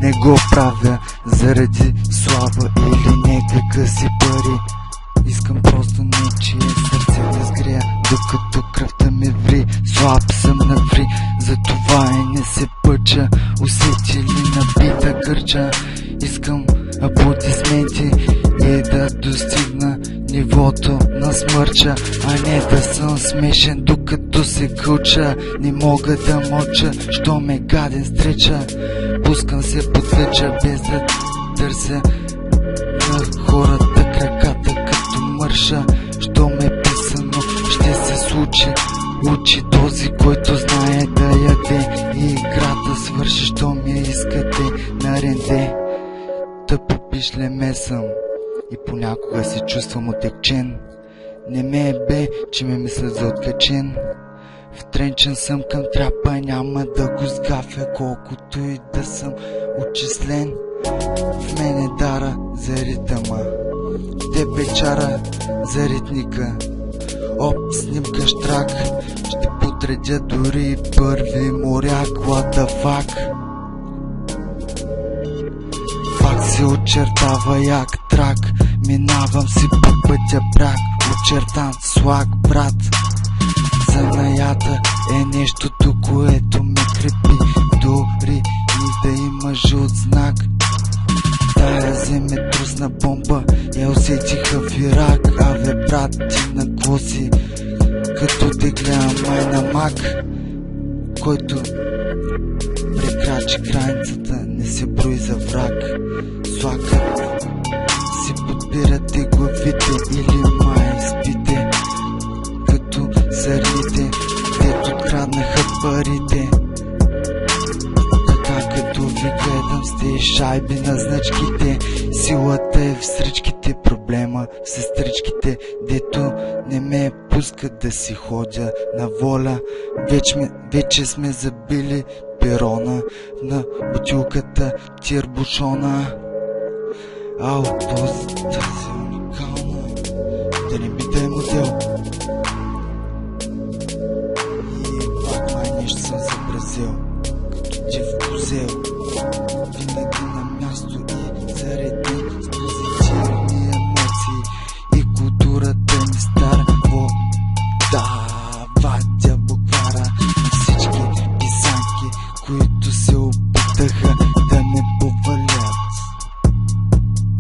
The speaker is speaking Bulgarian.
Не го правя заради слава или някакъв си пари. Искам просто нечие сърце да сгрея, докато кръвта ми ври. Слаб съм на фри, затова и не се пъча. Усети ли набита гърча? Искам аплодисменти и да достигна нивото на смърча, а не да съм смешен докато се кълча. Не мога да мълча, що ме гаден стреча. Пускам се по тъча, без да търся на хората краката като мърша. Що ме е писано, ще се случи. Учи този, който знае да яде, и играта свърши, що ми искате на ренде. Тъпо пишлеме съм и понякога се чувствам отекчен. Не ме е бе, че ме мисля за откачен. Втренчен съм към трапа, няма да го сгафя, колкото и да съм отчислен. В мене дара за ритъма, тебе чара за ритника. Оп, снимка штрак, ще подредя дори и първи моряк. What the fuck? Пак се очертава як трак, минавам си по пътя брак, очертан слаг брат. Занаята е нещото, което ме крепи, дори и да има жълт знак. Тая земетрусна бомба я усетиха в Ирак. Абе брат, ти на кво си? Като те гледам май на мак, който прекрачи границата, не се брои за враг. Слагат си подбирате главите или май спите, като сърните, дето откраднаха парите. Така като ви гледам с тези шайби на значките. Силата е в сръчките, проблема в сестричките, дето не ме пускат да си ходя на воля. Вече сме забили перона на бутилката тирбушона. Ау, тази уникална, да не би да е модел. И пак май нещо съм съобразил, като див козел. Винаги на място и зареден с позитивни емоции. И културата ми стара вода, вадя буквара на всички писанки, които се опитаха